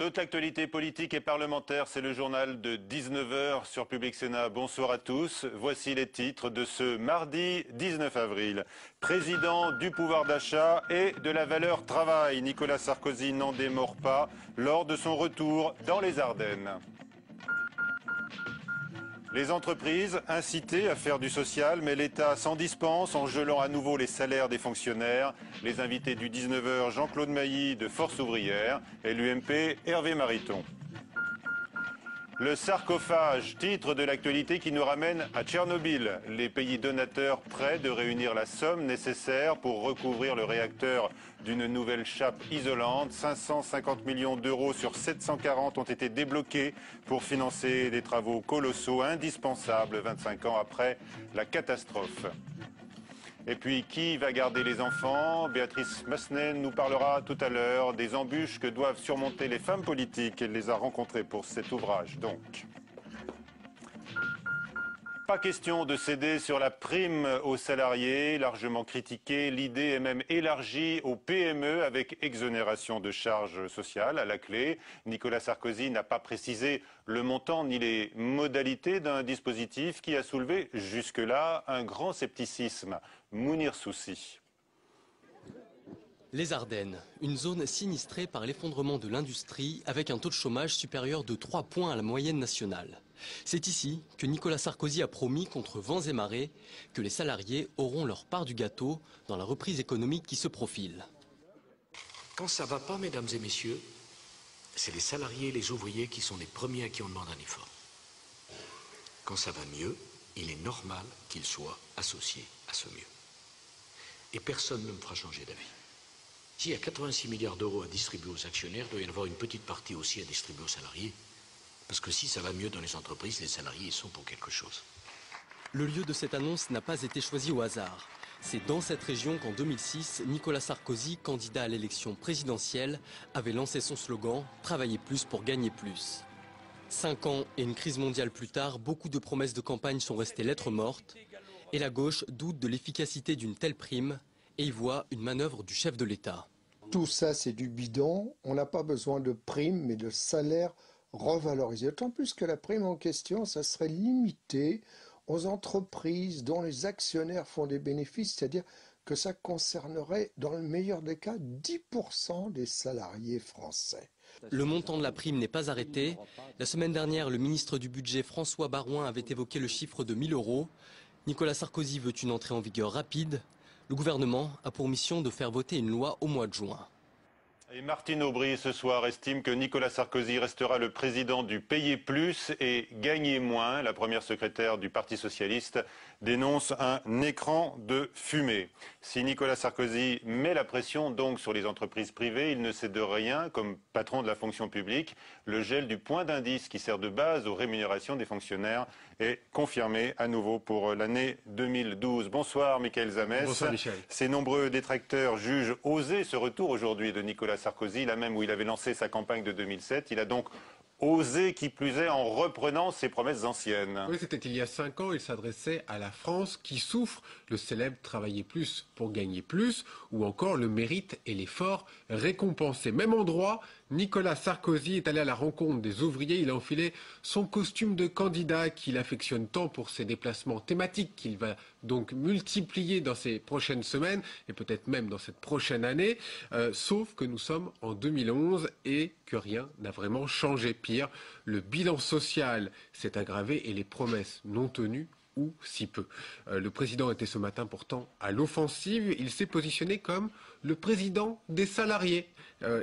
Toute l'actualité politique et parlementaire, c'est le journal de 19 h sur Public Sénat. Bonsoir à tous. Voici les titres de ce mardi 19 avril. Président du pouvoir d'achat et de la valeur travail, Nicolas Sarkozy n'en démord pas lors de son retour dans les Ardennes. Les entreprises incitées à faire du social, mais l'État s'en dispense en gelant à nouveau les salaires des fonctionnaires. Les invités du 19 h, Jean-Claude Mailly de Force ouvrière et l'UMP, Hervé Mariton. Le sarcophage, titre de l'actualité qui nous ramène à Tchernobyl. Les pays donateurs prêts de réunir la somme nécessaire pour recouvrir le réacteur d'une nouvelle chape isolante. 550 millions d'euros sur 740 ont été débloqués pour financer des travaux colossaux indispensables 25 ans après la catastrophe. Et puis, qui va garder les enfants? Béatrice Massenet nous parlera tout à l'heure des embûches que doivent surmonter les femmes politiques. Elle les a rencontrées pour cet ouvrage, donc. Pas question de céder sur la prime aux salariés, largement critiquée. L'idée est même élargie aux PME avec exonération de charges sociales à la clé. Nicolas Sarkozy n'a pas précisé le montant ni les modalités d'un dispositif qui a soulevé jusque-là un grand scepticisme. Mounir Soussi. Les Ardennes, une zone sinistrée par l'effondrement de l'industrie avec un taux de chômage supérieur de 3 points à la moyenne nationale. C'est ici que Nicolas Sarkozy a promis contre vents et marées que les salariés auront leur part du gâteau dans la reprise économique qui se profile. Quand ça ne va pas, mesdames et messieurs, c'est les salariés et les ouvriers qui sont les premiers à qui on demande un effort. Quand ça va mieux, il est normal qu'ils soient associés à ce mieux. Et personne ne me fera changer d'avis. S'il y a 86 milliards d'euros à distribuer aux actionnaires, il doit y en avoir une petite partie aussi à distribuer aux salariés. Parce que si ça va mieux dans les entreprises, les salariés sont pour quelque chose. Le lieu de cette annonce n'a pas été choisi au hasard. C'est dans cette région qu'en 2006, Nicolas Sarkozy, candidat à l'élection présidentielle, avait lancé son slogan « Travailler plus pour gagner plus ». 5 ans et une crise mondiale plus tard, beaucoup de promesses de campagne sont restées lettres mortes. Et la gauche doute de l'efficacité d'une telle prime et y voit une manœuvre du chef de l'État. Tout ça, c'est du bidon. On n'a pas besoin de primes, mais de salaires revalorisés. D'autant plus que la prime en question, ça serait limité aux entreprises dont les actionnaires font des bénéfices, c'est-à-dire que ça concernerait, dans le meilleur des cas, 10% des salariés français. Le montant de la prime n'est pas arrêté. La semaine dernière, le ministre du Budget François Baroin avait évoqué le chiffre de 1 000 euros. Nicolas Sarkozy veut une entrée en vigueur rapide. Le gouvernement a pour mission de faire voter une loi au mois de juin. Et Martine Aubry, ce soir, estime que Nicolas Sarkozy restera le président du payer plus et gagner moins. La première secrétaire du Parti socialiste dénonce un écran de fumée. Si Nicolas Sarkozy met la pression donc sur les entreprises privées, il ne sait de rien comme patron de la fonction publique. Le gel du point d'indice qui sert de base aux rémunérations des fonctionnaires est confirmé à nouveau pour l'année 2012. Bonsoir Michael Zamès. Bonsoir Michel. Ces nombreux détracteurs jugent osé ce retour aujourd'hui de Nicolas Sarkozy, là même où il avait lancé sa campagne de 2007. Il a donc osé, qui plus est, en reprenant ses promesses anciennes. Oui, c'était il y a 5 ans, il s'adressait à la France qui souffre, le célèbre « travailler plus pour gagner plus » ou encore le mérite et l'effort récompensé. Même endroit, Nicolas Sarkozy est allé à la rencontre des ouvriers, il a enfilé son costume de candidat qu'il affectionne tant pour ses déplacements thématiques qu'il va donc multiplier dans ces prochaines semaines et peut-être même dans cette prochaine année, sauf que nous sommes en 2011 et que rien n'a vraiment changé. Pire, le bilan social s'est aggravé et les promesses non tenues ou si peu. Le président était ce matin pourtant à l'offensive. Il s'est positionné comme le président des salariés.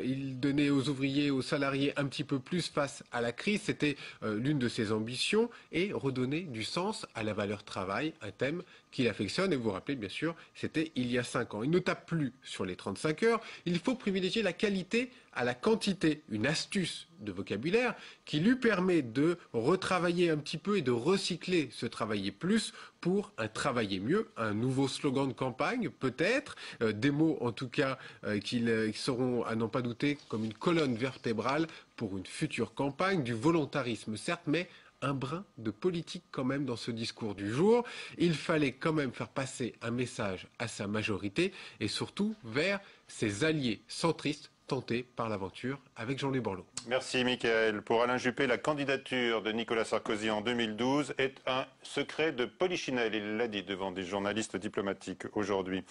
Il donnait aux ouvriers et aux salariés un petit peu plus face à la crise. C'était l'une de ses ambitions et redonner du sens à la valeur travail, un thème qu'il affectionne. Et vous vous rappelez bien sûr, c'était il y a 5 ans. Il ne tape plus sur les 35 heures. Il faut privilégier la qualité à la quantité. Une astuce de vocabulaire qui lui permet de retravailler un petit peu et de recycler ce travailler plus pour un travailler mieux, un nouveau slogan de campagne peut-être, des mots en tout cas qui seront à n'en pas douter comme une colonne vertébrale pour une future campagne, du volontarisme certes, mais un brin de politique quand même dans ce discours du jour. Il fallait quand même faire passer un message à sa majorité et surtout vers ses alliés centristes tenter par l'aventure avec Jean-Louis Borloo. Merci Mickaël. Pour Alain Juppé, la candidature de Nicolas Sarkozy en 2012 est un secret de polichinelle. Il l'a dit devant des journalistes diplomatiques aujourd'hui.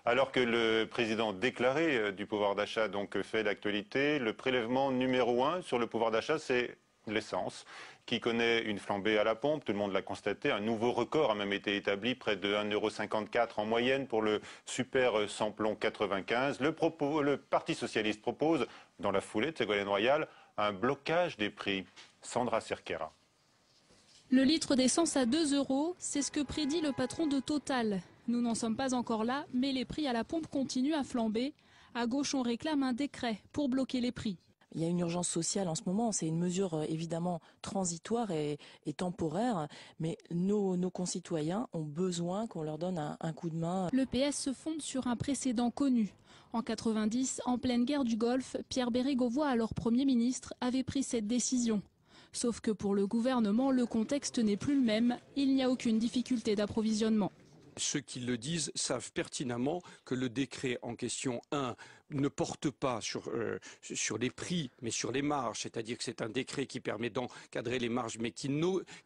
Alors que le président déclaré du pouvoir d'achat donc fait l'actualité, le prélèvement numéro 1 sur le pouvoir d'achat, c'est l'essence, qui connaît une flambée à la pompe, tout le monde l'a constaté. Un nouveau record a même été établi, près de 1,54 € en moyenne pour le super samplon 95. Le Parti socialiste propose, dans la foulée de Ségolène Royal, un blocage des prix. Sandra Cerquera. Le litre d'essence à 2 €, c'est ce que prédit le patron de Total. Nous n'en sommes pas encore là, mais les prix à la pompe continuent à flamber. À gauche, on réclame un décret pour bloquer les prix. Il y a une urgence sociale en ce moment, c'est une mesure évidemment transitoire et temporaire, mais nos concitoyens ont besoin qu'on leur donne un coup de main. Le PS se fonde sur un précédent connu. En 90, en pleine guerre du Golfe, Pierre Bérégovoy, alors Premier ministre, avait pris cette décision. Sauf que pour le gouvernement, le contexte n'est plus le même, il n'y a aucune difficulté d'approvisionnement. Ceux qui le disent savent pertinemment que le décret en question, ne porte pas sur les prix, mais sur les marges. C'est-à-dire que c'est un décret qui permet d'encadrer les marges, mais qui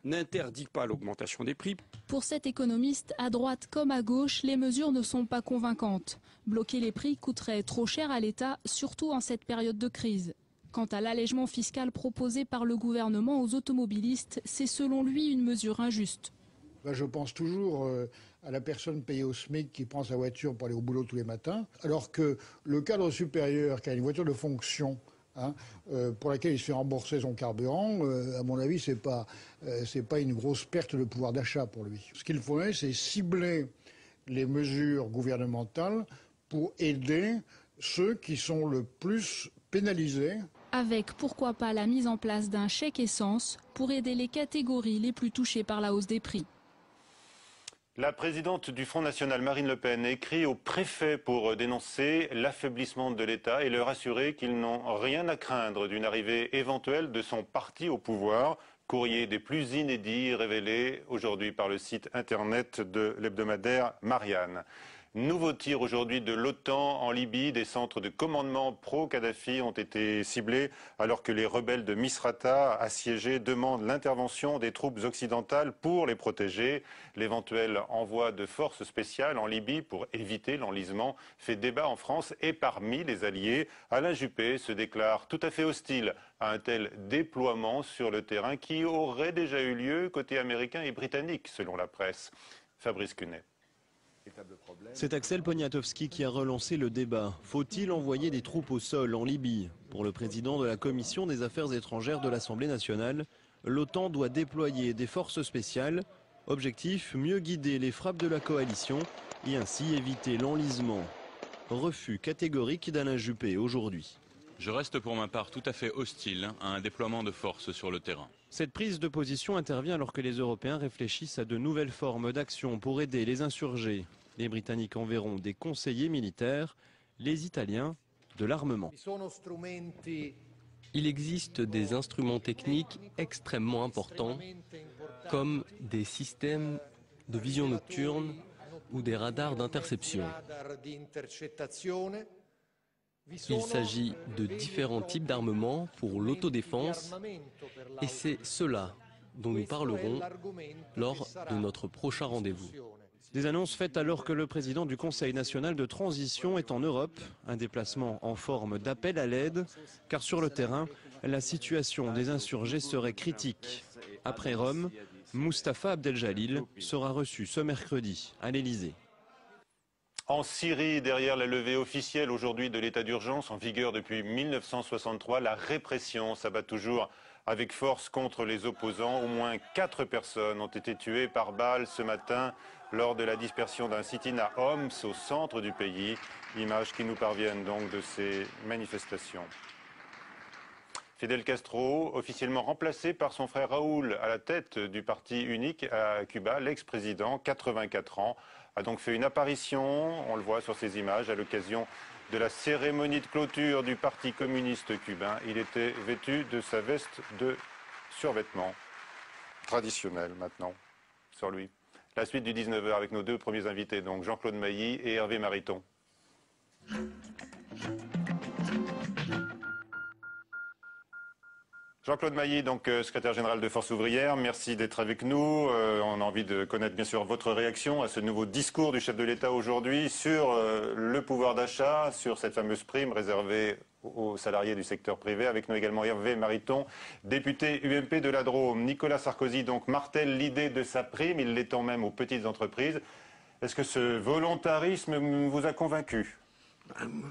n'interdit pas l'augmentation des prix. Pour cet économiste, à droite comme à gauche, les mesures ne sont pas convaincantes. Bloquer les prix coûterait trop cher à l'État, surtout en cette période de crise. Quant à l'allègement fiscal proposé par le gouvernement aux automobilistes, c'est selon lui une mesure injuste. Je pense toujours à la personne payée au SMIC qui prend sa voiture pour aller au boulot tous les matins, alors que le cadre supérieur qui a une voiture de fonction, pour laquelle il se fait rembourser son carburant, à mon avis, c'est pas une grosse perte de pouvoir d'achat pour lui. Ce qu'il faudrait, c'est cibler les mesures gouvernementales pour aider ceux qui sont le plus pénalisés. Avec pourquoi pas la mise en place d'un chèque essence pour aider les catégories les plus touchées par la hausse des prix. La présidente du Front National, Marine Le Pen, écrit au préfet pour dénoncer l'affaiblissement de l'État et leur assurer qu'ils n'ont rien à craindre d'une arrivée éventuelle de son parti au pouvoir. Courrier des plus inédits révélé aujourd'hui par le site internet de l'hebdomadaire Marianne. Nouveau tir aujourd'hui de l'OTAN en Libye. Des centres de commandement pro-Kadhafi ont été ciblés alors que les rebelles de Misrata assiégés demandent l'intervention des troupes occidentales pour les protéger. L'éventuel envoi de forces spéciales en Libye pour éviter l'enlisement fait débat en France et parmi les alliés. Alain Juppé se déclare tout à fait hostile à un tel déploiement sur le terrain qui aurait déjà eu lieu côté américain et britannique selon la presse. Fabrice Cunet. C'est Axel Poniatowski qui a relancé le débat. Faut-il envoyer des troupes au sol en Libye? Pour le président de la Commission des Affaires étrangères de l'Assemblée nationale, l'OTAN doit déployer des forces spéciales. Objectif, mieux guider les frappes de la coalition et ainsi éviter l'enlisement. Refus catégorique d'Alain Juppé aujourd'hui. Je reste pour ma part tout à fait hostile à un déploiement de forces sur le terrain. Cette prise de position intervient alors que les Européens réfléchissent à de nouvelles formes d'action pour aider les insurgés. Les Britanniques enverront des conseillers militaires, les Italiens de l'armement. Il existe des instruments techniques extrêmement importants, comme des systèmes de vision nocturne ou des radars d'interception. Il s'agit de différents types d'armements pour l'autodéfense et c'est cela dont nous parlerons lors de notre prochain rendez-vous. Des annonces faites alors que le président du Conseil national de transition est en Europe, un déplacement en forme d'appel à l'aide, car sur le terrain, la situation des insurgés serait critique. Après Rome, Mustapha Abdel-Jalil sera reçu ce mercredi à l'Elysée. En Syrie, derrière la levée officielle aujourd'hui de l'état d'urgence en vigueur depuis 1963, la répression s'abat toujours avec force contre les opposants. Au moins 4 personnes ont été tuées par balles ce matin lors de la dispersion d'un sit-in à Homs, au centre du pays. Images qui nous parviennent donc de ces manifestations. Fidel Castro, officiellement remplacé par son frère Raúl à la tête du parti unique à Cuba, l'ex-président, 84 ans, a donc fait une apparition, on le voit sur ces images, à l'occasion de la cérémonie de clôture du Parti communiste cubain. Il était vêtu de sa veste de survêtement traditionnelle maintenant sur lui. La suite du 19h avec nos 2 premiers invités, donc Jean-Claude Mailly et Hervé Mariton. Jean-Claude Mailly, donc secrétaire général de Force ouvrière, merci d'être avec nous. On a envie de connaître bien sûr votre réaction à ce nouveau discours du chef de l'État aujourd'hui sur le pouvoir d'achat, sur cette fameuse prime réservée aux salariés du secteur privé. Avec nous également Hervé Mariton, député UMP de la Drôme. Nicolas Sarkozy donc martèle l'idée de sa prime, il l'étend même aux petites entreprises. Est-ce que ce volontarisme vous a convaincu ?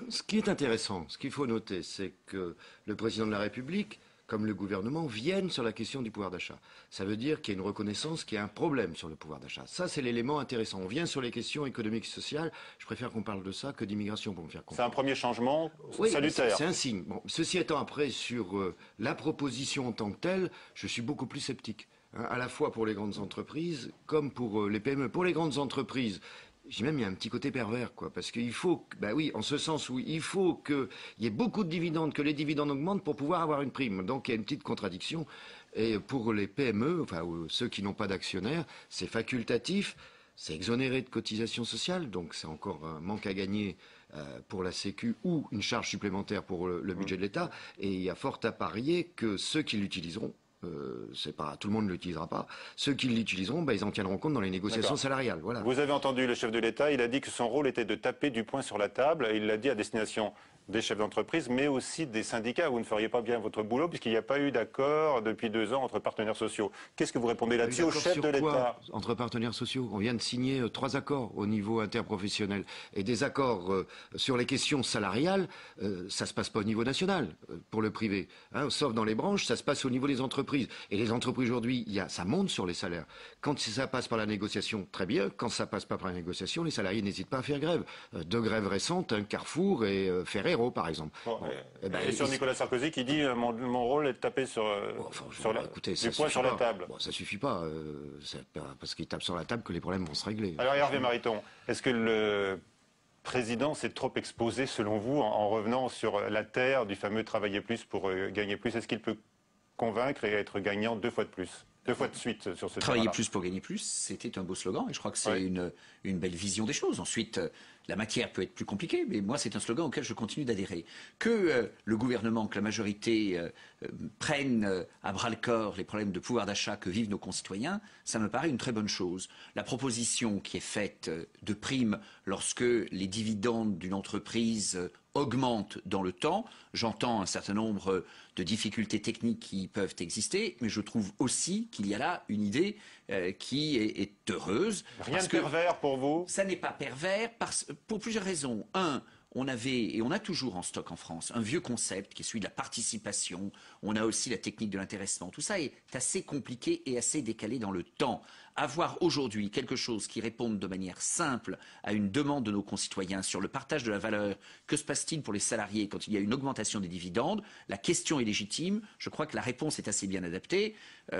Ce qui est intéressant, ce qu'il faut noter, c'est que le président de la République, comme le gouvernement, viennent sur la question du pouvoir d'achat. Ça veut dire qu'il y a une reconnaissance qu'il y a un problème sur le pouvoir d'achat. Ça, c'est l'élément intéressant. On vient sur les questions économiques et sociales. Je préfère qu'on parle de ça que d'immigration pour me faire comprendre. C'est un premier changement salutaire. C'est un signe. Bon, ceci étant, après, sur la proposition en tant que telle, je suis beaucoup plus sceptique. À la fois pour les grandes entreprises comme pour les PME. Pour les grandes entreprises, j'ai même il y a un petit côté pervers, quoi, parce qu'il faut, bah oui, en ce sens où il faut qu'il y ait beaucoup de dividendes, que les dividendes augmentent pour pouvoir avoir une prime. Donc il y a une petite contradiction. Et pour les PME, enfin ceux qui n'ont pas d'actionnaires, c'est facultatif, c'est exonéré de cotisations sociales, donc c'est encore un manque à gagner pour la Sécu ou une charge supplémentaire pour le budget de l'État. Et il y a fort à parier que ceux qui l'utiliseront, c'est pas tout le monde ne l'utilisera pas. Ceux qui l'utiliseront, ils en tiendront compte dans les négociations salariales. Voilà. Vous avez entendu le chef de l'État, il a dit que son rôle était de taper du poing sur la table. Il l'a dit à destination des chefs d'entreprise, mais aussi des syndicats. Vous ne feriez pas bien votre boulot puisqu'il n'y a pas eu d'accord depuis 2 ans entre partenaires sociaux. Qu'est-ce que vous répondez là-dessus au chef de l'État ? Entre partenaires sociaux, on vient de signer 3 accords au niveau interprofessionnel et des accords sur les questions salariales. Ça se passe pas au niveau national pour le privé, sauf dans les branches. Ça se passe au niveau des entreprises. Et les entreprises aujourd'hui, ça monte sur les salaires. Quand ça passe par la négociation, très bien. Quand ça passe pas par la négociation, les salariés n'hésitent pas à faire grève. 2 grèves récentes, Carrefour et Ferrero, par exemple. Et sur Nicolas Sarkozy qui dit mon rôle est de taper du poing sur la table. Bon, ça suffit pas. C'est pas parce qu'il tape sur la table que les problèmes vont se régler. Alors Hervé Mariton, est-ce que le président s'est trop exposé selon vous en revenant sur la terre du fameux travailler plus pour gagner plus? Est-ce qu'il peut convaincre et être gagnant 2 fois de plus? 2 fois de suite sur ce Travailler plus pour gagner plus, c'était un beau slogan et je crois que c'est une belle vision des choses. Ensuite, la matière peut être plus compliquée, mais moi c'est un slogan auquel je continue d'adhérer. Que le gouvernement, que la majorité prennent à bras-le-corps les problèmes de pouvoir d'achat que vivent nos concitoyens, ça me paraît une très bonne chose. La proposition qui est faite de prime lorsque les dividendes d'une entreprise augmente dans le temps. J'entends un certain nombre de difficultés techniques qui peuvent exister, mais je trouve aussi qu'il y a là une idée qui est heureuse. Rien de pervers pour vous? Ça n'est pas pervers pour plusieurs raisons. Un, on avait, et on a toujours en stock en France, un vieux concept qui est celui de la participation. On a aussi la technique de l'intéressement. Tout ça est assez compliqué et assez décalé dans le temps. Avoir aujourd'hui quelque chose qui réponde de manière simple à une demande de nos concitoyens sur le partage de la valeur, que se passe-t-il pour les salariés quand il y a une augmentation des dividendes? La question est légitime. Je crois que la réponse est assez bien adaptée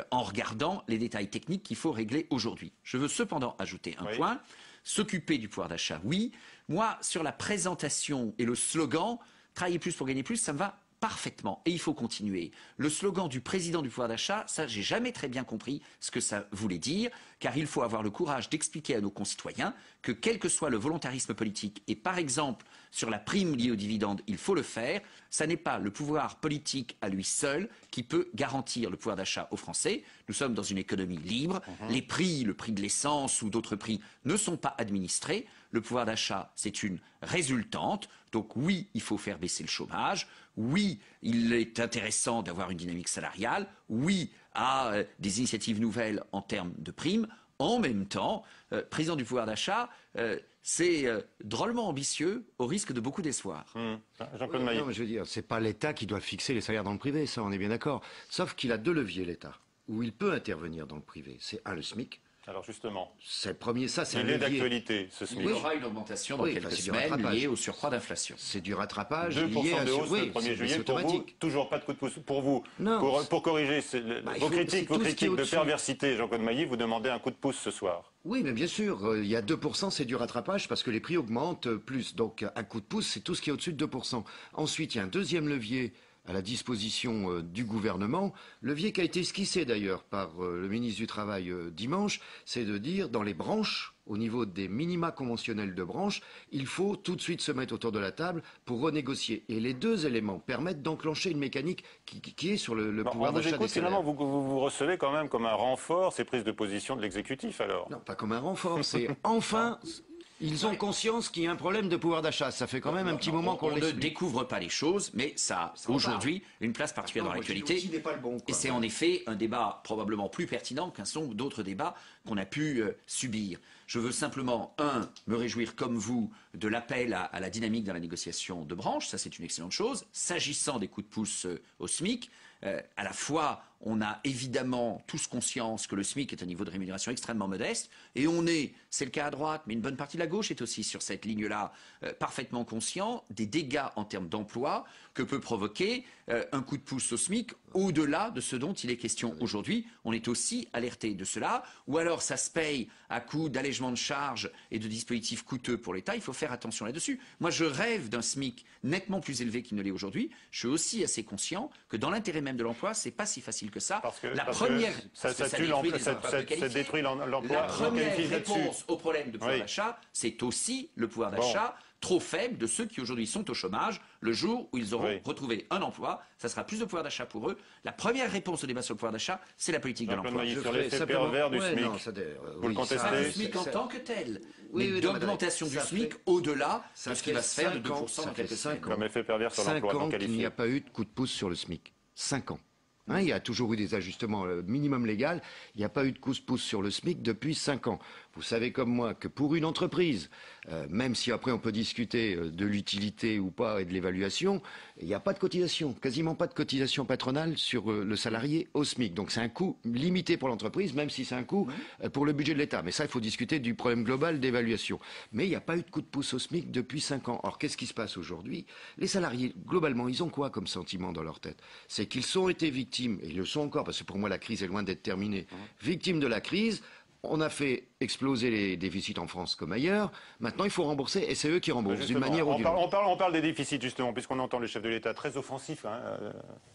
en regardant les détails techniques qu'il faut régler aujourd'hui. Je veux cependant ajouter un point. S'occuper du pouvoir d'achat, oui. Moi, sur la présentation et le slogan « Travailler plus pour gagner plus », ça me va parfaitement. Et il faut continuer. Le slogan du président du pouvoir d'achat, ça, j'ai jamais très bien compris ce que ça voulait dire, car il faut avoir le courage d'expliquer à nos concitoyens que quel que soit le volontarisme politique, et par exemple sur la prime liée aux dividendes, il faut le faire, ça n'est pas le pouvoir politique à lui seul qui peut garantir le pouvoir d'achat aux Français. Nous sommes dans une économie libre. Les prix, le prix de l'essence ou d'autres prix ne sont pas administrés. Le pouvoir d'achat, c'est une résultante. Donc oui, il faut faire baisser le chômage. Oui, il est intéressant d'avoir une dynamique salariale. Oui, à des initiatives nouvelles en termes de primes. En même temps, président du pouvoir d'achat, c'est drôlement ambitieux au risque de beaucoup d'espoir. Jean-Claude Mailly. Non, mais je veux dire, c'est pas l'État qui doit fixer les salaires dans le privé, ça on est bien d'accord. Sauf qu'il a 2 leviers, l'État, où il peut intervenir dans le privé. C'est le SMIC. Alors justement, c'est le premier, ça c'est un levier. Il est d'actualité, ce SMIC. Il y aura une augmentation dans quelques semaines liée au surcroît d'inflation. C'est du rattrapage 2% lié à de hausse le 1er juillet pour vous. Toujours pas de coup de pouce pour vous. Non, pour corriger vos critiques de perversité, Jean-Claude Mailly, vous demandez un coup de pouce ce soir. Oui, mais bien sûr, il y a 2%, c'est du rattrapage parce que les prix augmentent plus. Donc un coup de pouce, c'est tout ce qui est au-dessus de 2%. Ensuite, il y a un deuxième levier à la disposition du gouvernement. Levier qui a été esquissé d'ailleurs par le ministre du Travail dimanche, c'est de dire dans les branches, au niveau des minima conventionnels de branche, il faut tout de suite se mettre autour de la table pour renégocier. Et les deux éléments permettent d'enclencher une mécanique qui est sur le pouvoir d'achat des salaires. Finalement, vous recevez quand même comme un renfort ces prises de position de l'exécutif alors? Non, pas comme un renfort, c'est enfin... Ils ont conscience qu'il y a un problème de pouvoir d'achat. Ça fait quand même un petit moment qu'on ne découvre pas les choses, mais ça a aujourd'hui une place particulière dans l'actualité. Et c'est en effet un débat probablement plus pertinent qu'un certain nombre d'autres débats qu'on a pu subir. Je veux simplement, me réjouir comme vous de l'appel à la dynamique dans la négociation de branche. Ça, c'est une excellente chose. S'agissant des coups de pouce au SMIC, à la fois, on a évidemment tous conscience que le SMIC est un niveau de rémunération extrêmement modeste, et c'est le cas à droite, mais une bonne partie de la gauche est aussi sur cette ligne-là, parfaitement conscient des dégâts en termes d'emploi que peut provoquer un coup de pouce au SMIC, au-delà de ce dont il est question aujourd'hui. On est aussi alerté de cela, ou alors ça se paye à coup d'allègement de charges et de dispositifs coûteux pour l'État. Il faut faire attention là-dessus. Moi, je rêve d'un SMIC nettement plus élevé qu'il ne l'est aujourd'hui. Je suis aussi assez conscient que dans l'intérêt même de l'emploi, c'est pas si facile que ça. La première réponse au problème de pouvoir d'achat, c'est aussi le pouvoir d'achat trop faible de ceux qui aujourd'hui sont au chômage. Le jour où ils auront retrouvé un emploi, ça sera plus de pouvoir d'achat pour eux. La première réponse au débat sur le pouvoir d'achat, c'est la politique de l'emploi. Sur l'effet pervers du SMIC, vous le contestez? Pas du SMIC en tant que tel, mais d'augmentation du SMIC au-delà de ce qui va se faire de 2% dans quelques semaines. Comme effet pervers sur l'emploi non qualifié. Il n'y a pas eu de coup de pouce sur le SMIC. 5 ans. Il y a toujours eu des ajustements minimum légal. Il n'y a pas eu de coup de pouce sur le SMIC depuis 5 ans. Vous savez comme moi que pour une entreprise, même si après on peut discuter de l'utilité ou pas et de l'évaluation, il n'y a pas de cotisation, quasiment pas de cotisation patronale sur le salarié au SMIC. Donc c'est un coût limité pour l'entreprise, même si c'est un coût pour le budget de l'État. Mais ça, il faut discuter du problème global d'évaluation. Mais il n'y a pas eu de coup de pouce au SMIC depuis 5 ans. Or, qu'est-ce qui se passe aujourd'hui? Les salariés, globalement, ils ont quoi comme sentiment dans leur tête? C'est qu'ils ont été victimes, et ils le sont encore, parce que pour moi la crise est loin d'être terminée, victimes de la crise. On a fait exploser les déficits en France comme ailleurs. Maintenant, il faut rembourser, et c'est eux qui remboursent d'une manière ou d'une autre. On parle des déficits, justement, puisqu'on entend le chef de l'État très offensif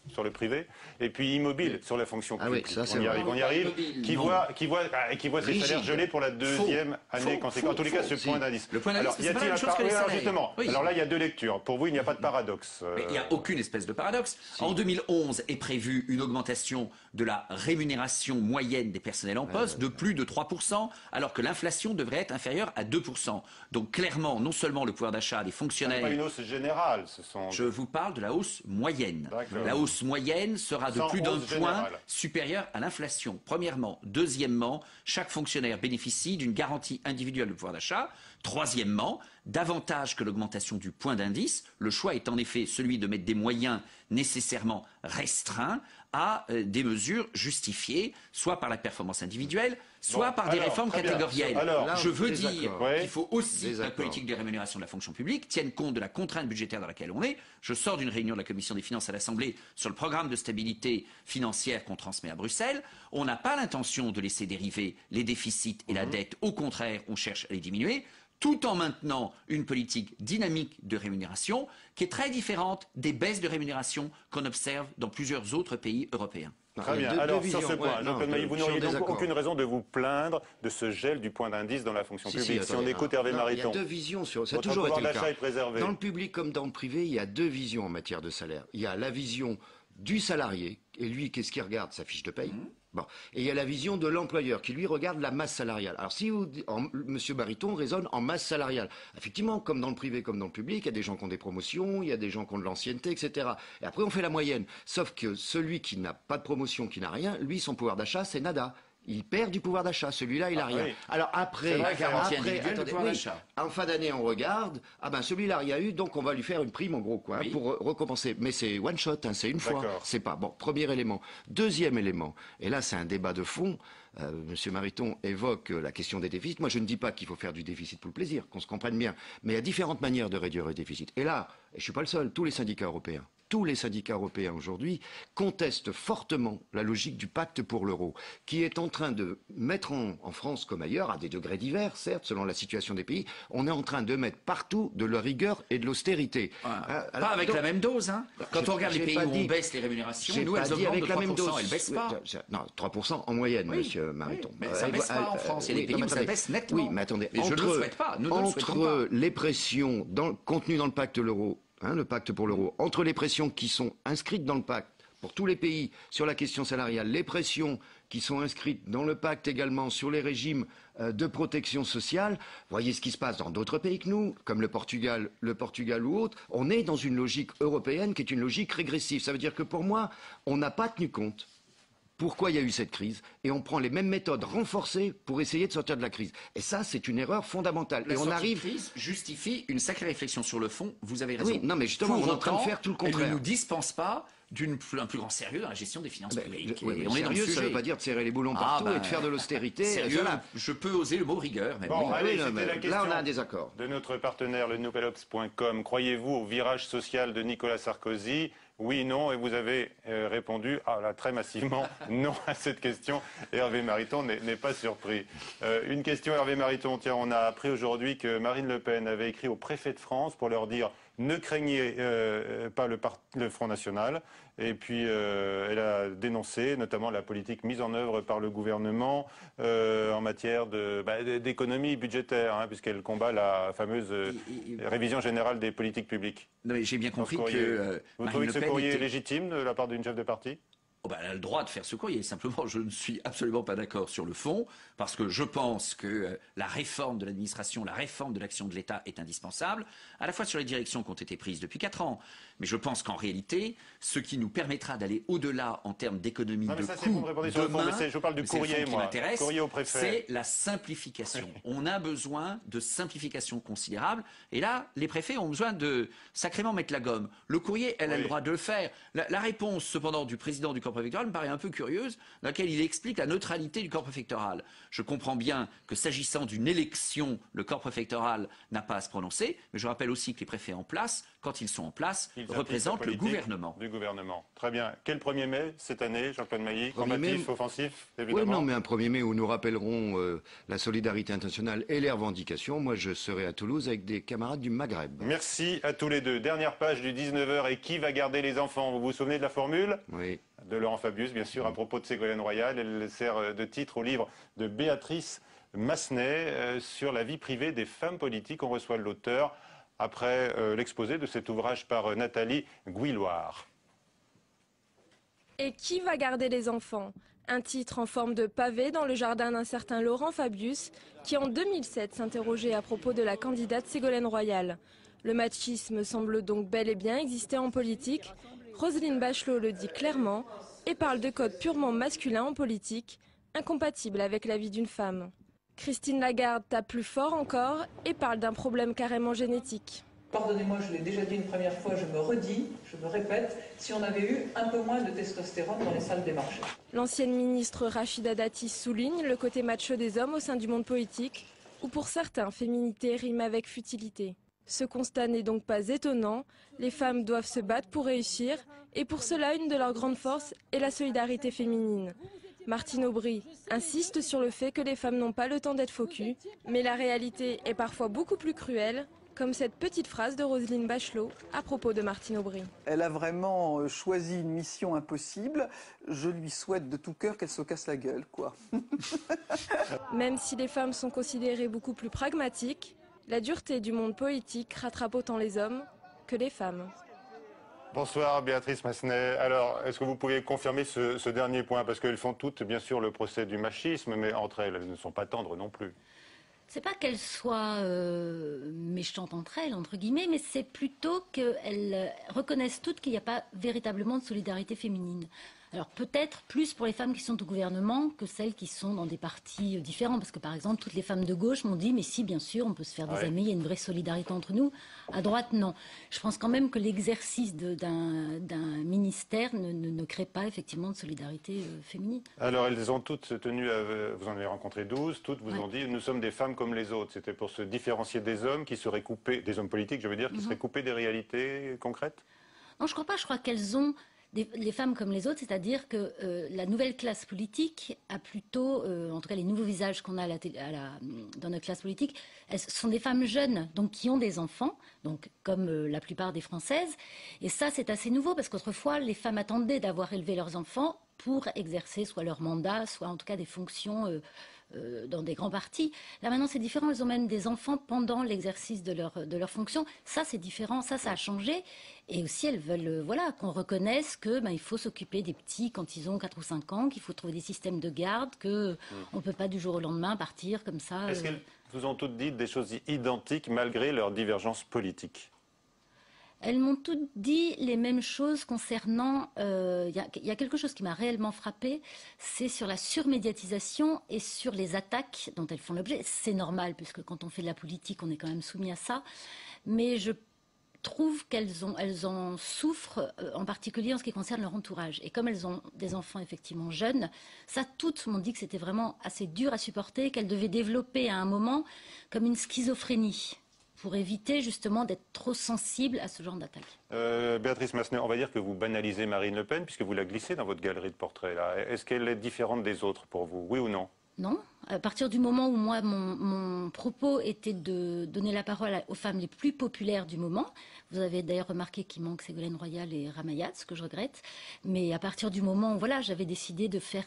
sur le privé, et puis immobile sur la fonction publique. Ça, on y arrive. Qui voit ses salaires gelés pour la deuxième année consécutive. En tous les cas, ce point d'indice. Le point d'indice, c'est pas la même chose que les salaires. Justement. Alors là, il y a deux lectures. Pour vous, il n'y a pas de paradoxe. Mais il n'y a aucune espèce de paradoxe. En 2011 est prévue une augmentation de la rémunération moyenne des personnels en poste de plus de 3%, alors que l'inflation devrait être inférieure à 2%. Donc clairement, non seulement le pouvoir d'achat des fonctionnaires... Ce n'est pas une hausse générale, Je vous parle de la hausse moyenne. La hausse moyenne sera de plus d'un point supérieure à l'inflation, premièrement. Deuxièmement, chaque fonctionnaire bénéficie d'une garantie individuelle de pouvoir d'achat. Troisièmement, davantage que l'augmentation du point d'indice, le choix est en effet celui de mettre des moyens nécessairement restreints à des mesures justifiées, soit par la performance individuelle, soit par des réformes catégorielles. Je veux dire qu'il faut aussi que la politique de rémunération de la fonction publique tienne compte de la contrainte budgétaire dans laquelle on est. Je sors d'une réunion de la Commission des finances à l'Assemblée sur le programme de stabilité financière qu'on transmet à Bruxelles. On n'a pas l'intention de laisser dériver les déficits et la dette. Au contraire, on cherche à les diminuer, tout en maintenant une politique dynamique de rémunération qui est très différente des baisses de rémunération qu'on observe dans plusieurs autres pays européens. Très bien. Alors, sur ce point, Jean-Claude Mailly, vous n'auriez donc aucune raison de vous plaindre de ce gel du point d'indice dans la fonction publique. Si on écoute Hervé Mariton, il y a deux visions sur ça. Votre pouvoir d'achat est préservé. Dans le public comme dans le privé, il y a deux visions en matière de salaire. Il y a la vision du salarié, et lui, qu'est-ce qu'il regarde? Sa fiche de paye. Bon. Et il y a la vision de l'employeur qui lui regarde la masse salariale. Alors si Monsieur Mariton raisonne en masse salariale, effectivement, comme dans le privé, comme dans le public, il y a des gens qui ont des promotions, il y a des gens qui ont de l'ancienneté, etc. Et après on fait la moyenne. Sauf que celui qui n'a pas de promotion, qui n'a rien, lui son pouvoir d'achat c'est nada. Il perd du pouvoir d'achat, celui-là il a rien. Alors après, en fin d'année on regarde, celui-là il y a eu, donc on va lui faire une prime en gros pour récompenser. Mais c'est one shot, c'est une fois, c'est pas bon. Premier élément. Deuxième élément, et là c'est un débat de fond. Monsieur Mariton évoque la question des déficits. Moi je ne dis pas qu'il faut faire du déficit pour le plaisir, qu'on se comprenne bien. Mais il y a différentes manières de réduire le déficit. Et là, et je suis pas le seul, tous les syndicats européens tous les syndicats européens aujourd'hui contestent fortement la logique du pacte pour l'euro, qui est en train de mettre en France comme ailleurs, à des degrés divers, certes, selon la situation des pays, on est en train de mettre partout de la rigueur et de l'austérité. Pas avec la même dose, hein. Quand on regarde les pays où on baisse les rémunérations, nous, elles augmentent de 3%, elles ne baissent pas. Non, 3% en moyenne, oui, monsieur Mariton. Mais ça ne baisse pas en France, il y a des pays où ça baisse nettement. Oui, mais attendez, je ne le souhaite pas, nous ne le souhaitons pas. Entre les pressions contenues dans le pacte l'euro, le pacte pour l'euro, entre les pressions qui sont inscrites dans le pacte pour tous les pays sur la question salariale, les pressions qui sont inscrites dans le pacte également sur les régimes de protection sociale, voyez ce qui se passe dans d'autres pays que nous, comme le Portugal ou autres, on est dans une logique européenne qui est une logique régressive. Ça veut dire que pour moi, on n'a pas tenu compte pourquoi il y a eu cette crise, et on prend les mêmes méthodes renforcées pour essayer de sortir de la crise. Et ça, c'est une erreur fondamentale. La sortie de crise justifie une sacrée réflexion sur le fond, vous avez raison. Oui, non, mais justement, on est en train de faire tout le contraire. Elle ne nous dispense pas d'un plus grand sérieux dans la gestion des finances publiques. Oui, mais on est dans le sujet. Ça ne veut pas dire de serrer les boulons partout et de faire de l'austérité. Sérieux, je peux oser le mot rigueur. Mais bon, allez, c'était la question là, on a un désaccord. De notre partenaire, le nouvelops.com. Croyez-vous au virage social de Nicolas Sarkozy ? Oui, non, et vous avez répondu très massivement non à cette question. Et Hervé Mariton n'est pas surpris. Une question, Hervé Mariton. Tiens, on a appris aujourd'hui que Marine Le Pen avait écrit au préfet de France pour leur dire ne craignez pas le Front National. Et puis, elle a dénoncé notamment la politique mise en œuvre par le gouvernement en matière d'économie budgétaire, puisqu'elle combat la fameuse révision générale des politiques publiques. Non, mais j'ai bien compris que vous trouvez que ce courrier est légitime de la part d'une chef de parti ? Elle a le droit de faire ce courrier. Simplement, je ne suis absolument pas d'accord sur le fond, parce que je pense que la réforme de l'administration, la réforme de l'action de l'État est indispensable, à la fois sur les directions qui ont été prises depuis 4 ans. Mais je pense qu'en réalité, ce qui nous permettra d'aller au-delà en termes d'économie de coûts demain, je vous parle du courrier, moi. Courrier au préfet. C'est la simplification. On a besoin de simplification considérable. Et là, les préfets ont besoin de sacrément mettre la gomme. Le courrier, elle a le droit de le faire. La réponse, cependant, du président du corps préfectoral me paraît un peu curieuse, dans laquelle il explique la neutralité du corps préfectoral. Je comprends bien que s'agissant d'une élection, le corps préfectoral n'a pas à se prononcer, mais je rappelle aussi que les préfets en place, quand ils sont en place, représentent le gouvernement. Du gouvernement. Très bien. Quel 1er mai cette année, Jean-Claude Mailly? Combatif, offensif, évidemment. Oui, non, mais un 1er mai où nous rappellerons la solidarité internationale et les revendications. Moi, je serai à Toulouse avec des camarades du Maghreb. Merci à tous les deux. Dernière page du 19h. Et qui va garder les enfants? Vous vous souvenez de la formule? Oui. De Laurent Fabius, bien sûr, à propos de Ségolène Royal. Elle sert de titre au livre de Béatrice Massenet sur la vie privée des femmes politiques. On reçoit l'auteur après l'exposé de cet ouvrage par Nathalie Gouilloire. Et qui va garder les enfants? Un titre en forme de pavé dans le jardin d'un certain Laurent Fabius, qui en 2007 s'interrogeait à propos de la candidate Ségolène Royal. Le machisme semble donc bel et bien exister en politique. Roselyne Bachelot le dit clairement et parle de codes purement masculins en politique, incompatibles avec la vie d'une femme. Christine Lagarde tape plus fort encore et parle d'un problème carrément génétique. Pardonnez-moi, je l'ai déjà dit une première fois, je me redis, je me répète, si on avait eu un peu moins de testostérone dans les salles des marchés. L'ancienne ministre Rachida Dati souligne le côté macho des hommes au sein du monde politique, où pour certains, féminité rime avec futilité. Ce constat n'est donc pas étonnant, les femmes doivent se battre pour réussir, et pour cela, une de leurs grandes forces est la solidarité féminine. Martine Aubry insiste sur le fait que les femmes n'ont pas le temps d'être faux cul, mais la réalité est parfois beaucoup plus cruelle, comme cette petite phrase de Roselyne Bachelot à propos de Martine Aubry. Elle a vraiment choisi une mission impossible. Je lui souhaite de tout cœur qu'elle se casse la gueule, quoi. Même si les femmes sont considérées beaucoup plus pragmatiques, la dureté du monde politique rattrape autant les hommes que les femmes. Bonsoir Béatrice Massenet. Alors, est-ce que vous pouvez confirmer ce dernier point? Parce qu'elles font toutes, bien sûr, le procès du machisme, mais entre elles, elles ne sont pas tendres non plus. C'est pas qu'elles soient méchantes entre elles, entre guillemets, mais c'est plutôt qu'elles reconnaissent toutes qu'il n'y a pas véritablement de solidarité féminine. Alors peut-être plus pour les femmes qui sont au gouvernement que celles qui sont dans des partis différents. Parce que par exemple, toutes les femmes de gauche m'ont dit « mais si, bien sûr, on peut se faire des amis, il y a une vraie solidarité entre nous ». À droite, non. Je pense quand même que l'exercice d'un ministère ne crée pas effectivement de solidarité féminine. Alors elles ont toutes tenu, vous en avez rencontré 12, toutes vous ont dit « nous sommes des femmes comme les autres ». C'était pour se différencier des hommes qui seraient coupés, des hommes politiques je veux dire, qui seraient coupés des réalités concrètes? Non, je crois pas. Je crois qu'elles ont les femmes comme les autres, c'est-à-dire que la nouvelle classe politique a plutôt, en tout cas les nouveaux visages qu'on a dans notre classe politique, elles sont des femmes jeunes, donc qui ont des enfants, donc comme la plupart des Françaises. Et ça, c'est assez nouveau parce qu'autrefois, les femmes attendaient d'avoir élevé leurs enfants pour exercer soit leur mandat, soit en tout cas des fonctions dans des grands partis. Là maintenant c'est différent, elles ont même des enfants pendant l'exercice de leur fonction. Ça c'est différent, ça a changé. Et aussi elles veulent voilà, qu'on reconnaisse que il faut s'occuper des petits quand ils ont 4 ou 5 ans, qu'il faut trouver des systèmes de garde, qu'on ne peut pas du jour au lendemain partir comme ça. Est-ce qu'elles vous ont toutes dit des choses identiques malgré leurs divergences politiques? Elles m'ont toutes dit les mêmes choses concernant... Il y a quelque chose qui m'a réellement frappée, c'est sur la surmédiatisation et sur les attaques dont elles font l'objet. C'est normal, puisque quand on fait de la politique, on est quand même soumis à ça. Mais je trouve qu'elles en souffrent, en particulier en ce qui concerne leur entourage. Et comme elles ont des enfants effectivement jeunes, ça, toutes m'ont dit que c'était vraiment assez dur à supporter, qu'elles devaient développer à un moment comme une schizophrénie, pour éviter justement d'être trop sensible à ce genre d'attaque. Béatrice Massenet, on va dire que vous banalisez Marine Le Pen puisque vous la glissez dans votre galerie de portraits. Est-ce qu'elle est différente des autres pour vous, oui ou non? Non. À partir du moment où moi, mon propos était de donner la parole aux femmes les plus populaires du moment, vous avez d'ailleurs remarqué qu'il manque Ségolène Royal et Ramayad, ce que je regrette, mais à partir du moment où voilà, j'avais décidé de faire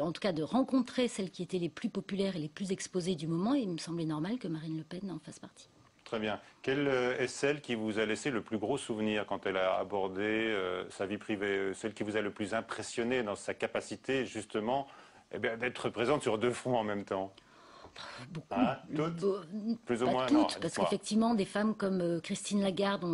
en tout cas de rencontrer celles qui étaient les plus populaires et les plus exposées du moment, et il me semblait normal que Marine Le Pen en fasse partie. Très bien. Quelle est celle qui vous a laissé le plus gros souvenir quand elle a abordé sa vie privée, celle qui vous a le plus impressionné dans sa capacité justement d'être présente sur deux fronts en même temps? Beaucoup. Toutes plus ou moins? Toutes, non, parce qu'effectivement, des femmes comme Christine Lagarde,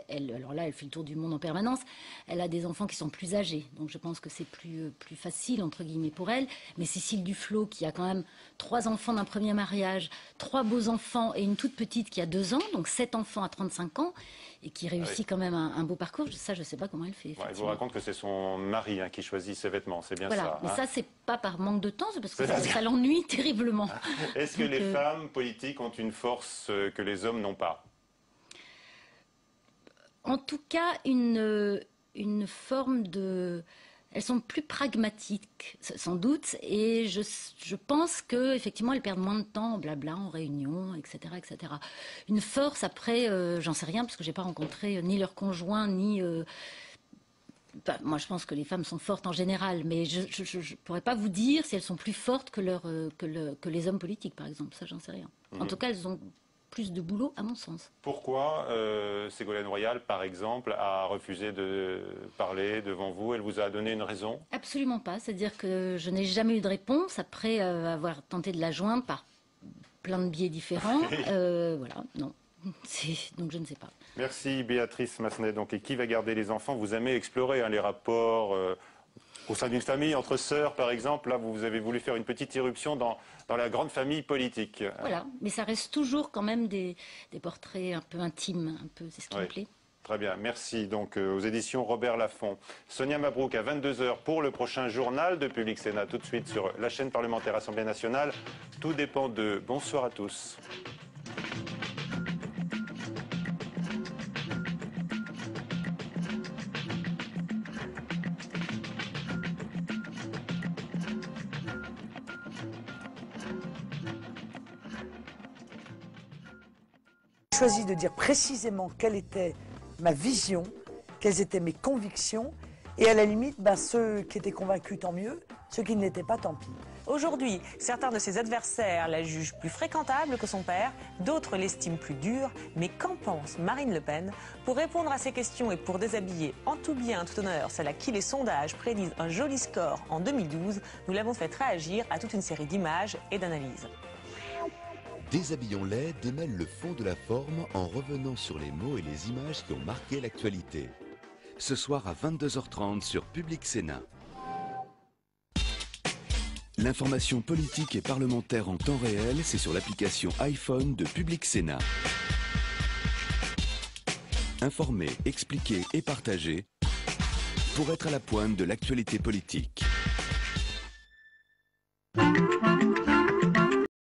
alors là, elle fait le tour du monde en permanence, elle a des enfants qui sont plus âgés, donc je pense que c'est plus facile, entre guillemets, pour elle. Mais Cécile Duflot, qui a quand même 3 enfants d'un premier mariage, 3 beaux enfants et une toute petite qui a 2 ans, donc 7 enfants à 35 ans, et qui réussit quand même un beau parcours, ça, je ne sais pas comment elle fait. Elle vous raconte que c'est son mari qui choisit ses vêtements, c'est bien voilà. ça. Mais ça, c'est pas par manque de temps, c'est parce que ça l'ennuie terriblement. Est-ce que les femmes politiques ont une force que les hommes n'ont pas? En tout cas, une forme de... Elles sont plus pragmatiques, sans doute, et je pense qu'effectivement, elles perdent moins de temps en blabla, en réunion, etc., etc. Une force, après, j'en sais rien, parce que je n'ai pas rencontré ni leur conjoint, ni... moi, je pense que les femmes sont fortes en général, mais je ne pourrais pas vous dire si elles sont plus fortes que les hommes politiques, par exemple. Ça, j'en sais rien. En tout cas, elles ont plus de boulot, à mon sens. Pourquoi Ségolène Royal, par exemple, a refusé de parler devant vous? Elle vous a donné une raison? Absolument pas. C'est-à-dire que je n'ai jamais eu de réponse après avoir tenté de la joindre par plein de biais différents. Voilà, non. Donc je ne sais pas. Merci Béatrice Massenet. Donc, et qui va garder les enfants? Vous aimez explorer les rapports au sein d'une famille, entre sœurs par exemple. Là, vous avez voulu faire une petite irruption dans la grande famille politique. Voilà, mais ça reste toujours quand même des portraits un peu intimes, c'est ce qui me plaît. Très bien, merci. Donc aux éditions Robert Laffont. Sonia Mabrouk à 22h pour le prochain journal de Public Sénat, tout de suite sur la chaîne parlementaire Assemblée nationale. Tout dépend d'eux. Bonsoir à tous. J'ai choisi de dire précisément quelle était ma vision, quelles étaient mes convictions, et à la limite, ceux qui étaient convaincus, tant mieux, ceux qui ne l'étaient pas, tant pis. Aujourd'hui, certains de ses adversaires la jugent plus fréquentable que son père, d'autres l'estiment plus dure, mais qu'en pense Marine Le Pen? Pour répondre à ces questions et pour déshabiller en tout bien, en tout honneur, celle à qui les sondages prédisent un joli score en 2012, nous l'avons fait réagir à toute une série d'images et d'analyses. Déshabillons-les démêle le fond de la forme en revenant sur les mots et les images qui ont marqué l'actualité. Ce soir à 22h30 sur Public Sénat. L'information politique et parlementaire en temps réel, c'est sur l'application iPhone de Public Sénat. Informer, expliquer et partager pour être à la pointe de l'actualité politique.